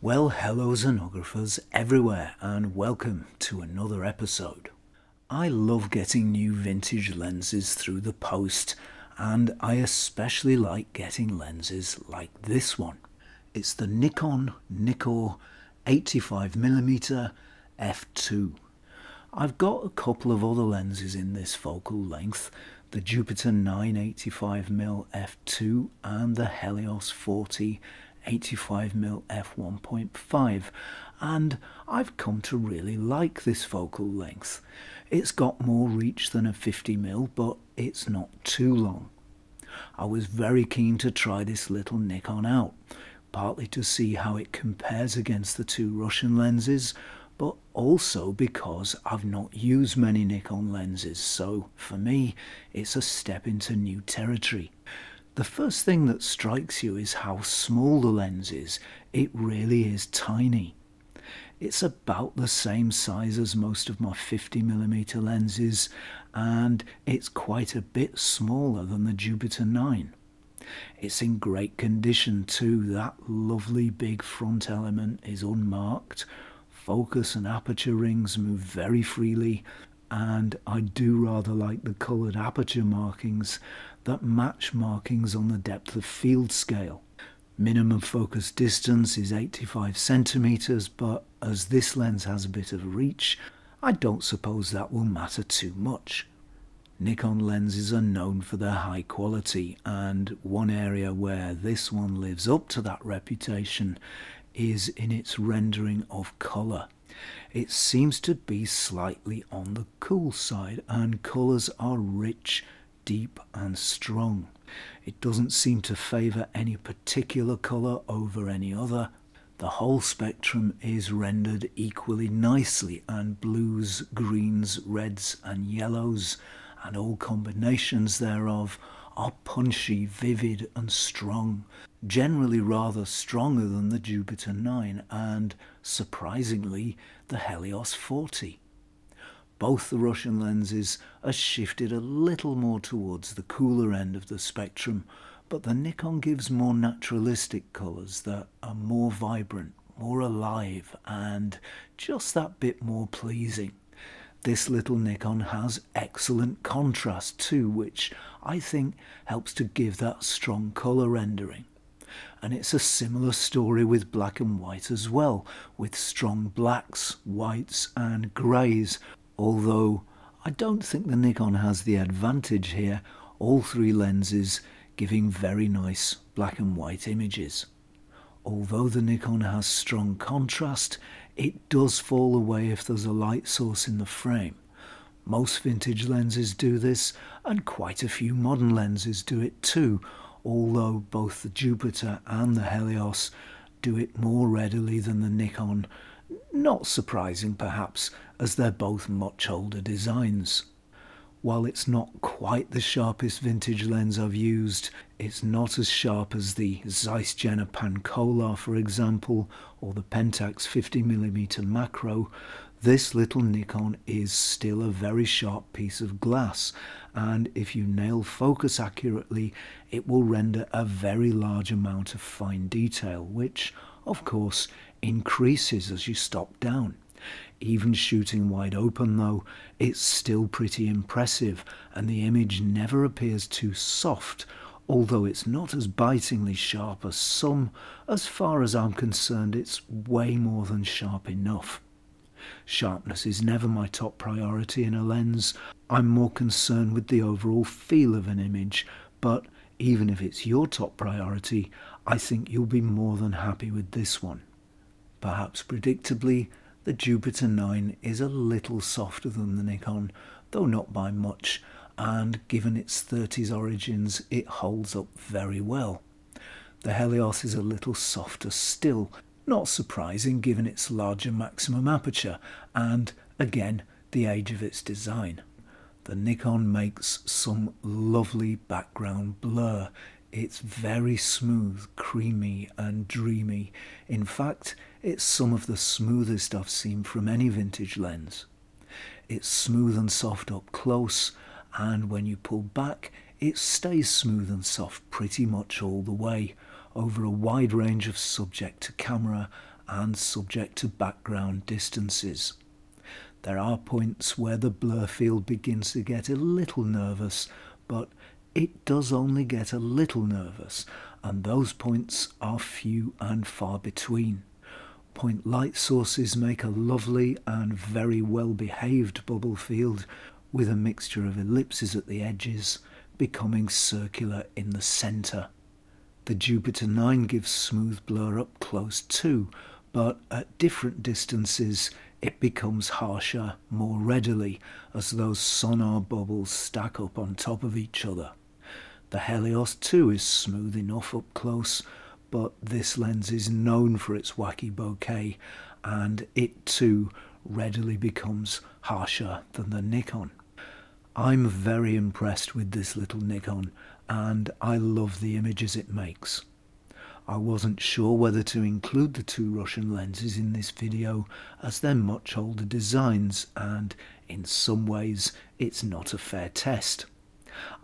Well, hello oceanographers everywhere and welcome to another episode. I love getting new vintage lenses through the post, and I especially like getting lenses like this one. It's the Nikon Nikkor 85mm f2. I've got a couple of other lenses in this focal length, the Jupiter 9 85mm f2 and the Helios 40 85mm f1.5, and I've come to really like this focal length. It's got more reach than a 50mm, but it's not too long. I was very keen to try this little Nikon out, partly to see how it compares against the two Russian lenses, but also because I've not used many Nikon lenses, so for me it's a step into new territory. The first thing that strikes you is how small the lens is. It really is tiny. It's about the same size as most of my 50mm lenses, and it's quite a bit smaller than the Jupiter 9. It's in great condition too. That lovely big front element is unmarked. Focus and aperture rings move very freely, and I do rather like the coloured aperture markings that match markings on the depth of field scale. Minimum focus distance is 85 centimeters, but as this lens has a bit of reach, I don't suppose that will matter too much. Nikon lenses are known for their high quality, and one area where this one lives up to that reputation is in its rendering of colour. It seems to be slightly on the cool side, and colours are rich, deep and strong. It doesn't seem to favour any particular colour over any other. The whole spectrum is rendered equally nicely, and blues, greens, reds and yellows, and all combinations thereof, are punchy, vivid and strong, generally rather stronger than the Jupiter 9 and, surprisingly, the Helios 40. Both the Russian lenses are shifted a little more towards the cooler end of the spectrum, but the Nikon gives more naturalistic colours that are more vibrant, more alive and just that bit more pleasing. This little Nikon has excellent contrast too, which I think helps to give that strong colour rendering. And it's a similar story with black and white as well, with strong blacks, whites and greys, although I don't think the Nikon has the advantage here, all three lenses giving very nice black and white images. Although the Nikon has strong contrast, it does fall away if there's a light source in the frame. Most vintage lenses do this, and quite a few modern lenses do it too, although both the Jupiter and the Helios do it more readily than the Nikon. Not surprising perhaps, as they're both much older designs. While it's not quite the sharpest vintage lens I've used, it's not as sharp as the Zeiss Jenner Pancolar, for example, or the Pentax 50mm macro. This little Nikon is still a very sharp piece of glass, and if you nail focus accurately, it will render a very large amount of fine detail, which, of course, increases as you stop down. Even shooting wide open though, it's still pretty impressive, and the image never appears too soft, although it's not as bitingly sharp as some. As far as I'm concerned, it's way more than sharp enough. Sharpness is never my top priority in a lens. I'm more concerned with the overall feel of an image, but even if it's your top priority, I think you'll be more than happy with this one. Perhaps predictably, the Jupiter 9 is a little softer than the Nikon, though not by much, and given its 30s origins, it holds up very well. The Helios is a little softer still, not surprising given its larger maximum aperture, and, again, the age of its design. The Nikon makes some lovely background blur. It's very smooth, creamy and dreamy. In fact, it's some of the smoothest I've seen from any vintage lens. It's smooth and soft up close, and when you pull back, it stays smooth and soft pretty much all the way, over a wide range of subject to camera and subject to background distances. There are points where the blur field begins to get a little nervous, but it does only get a little nervous, and those points are few and far between. Point light sources make a lovely and very well behaved bubble field, with a mixture of ellipses at the edges, becoming circular in the centre. The Jupiter 9 gives smooth blur up close too, but at different distances it becomes harsher more readily as those sonar bubbles stack up on top of each other. The Helios too is smooth enough up close, but this lens is known for its wacky bokeh, and it too readily becomes harsher than the Nikon. I'm very impressed with this little Nikon, and I love the images it makes. I wasn't sure whether to include the two Russian lenses in this video, as they're much older designs and in some ways it's not a fair test.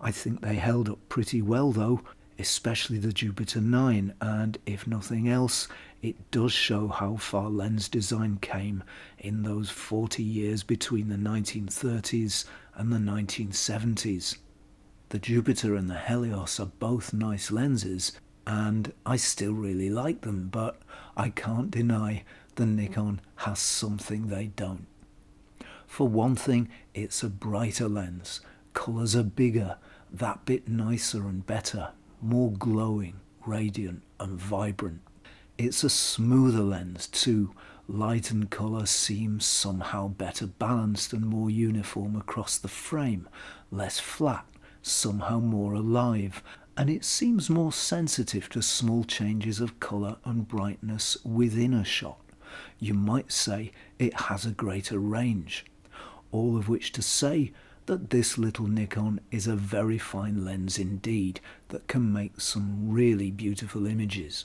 I think they held up pretty well though, especially the Jupiter 9, and if nothing else it does show how far lens design came in those 40 years between the 1930s and the 1970s. The Jupiter and the Helios are both nice lenses, and I still really like them, but I can't deny the Nikon has something they don't. For one thing, it's a brighter lens, colours are bigger, that bit nicer and better, more glowing, radiant and vibrant. It's a smoother lens too, light and colour seem somehow better balanced and more uniform across the frame, less flat, somehow more alive, and it seems more sensitive to small changes of colour and brightness within a shot. You might say it has a greater range. All of which to say that this little Nikon is a very fine lens indeed that can make some really beautiful images.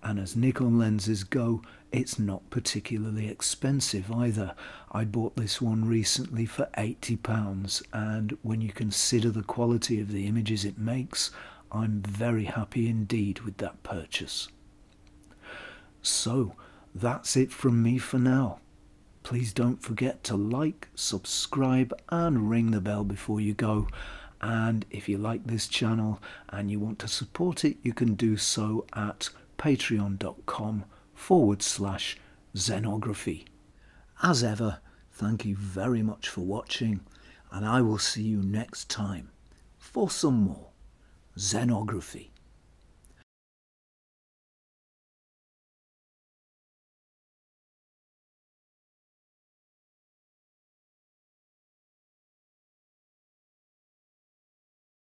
And as Nikon lenses go, it's not particularly expensive either. I bought this one recently for £80, and when you consider the quality of the images it makes, I'm very happy indeed with that purchase. So that's it from me for now. Please don't forget to like, subscribe and ring the bell before you go. And if you like this channel and you want to support it, you can do so at patreon.com/Zenography. As ever, thank you very much for watching, and I will see you next time for some more Zenography.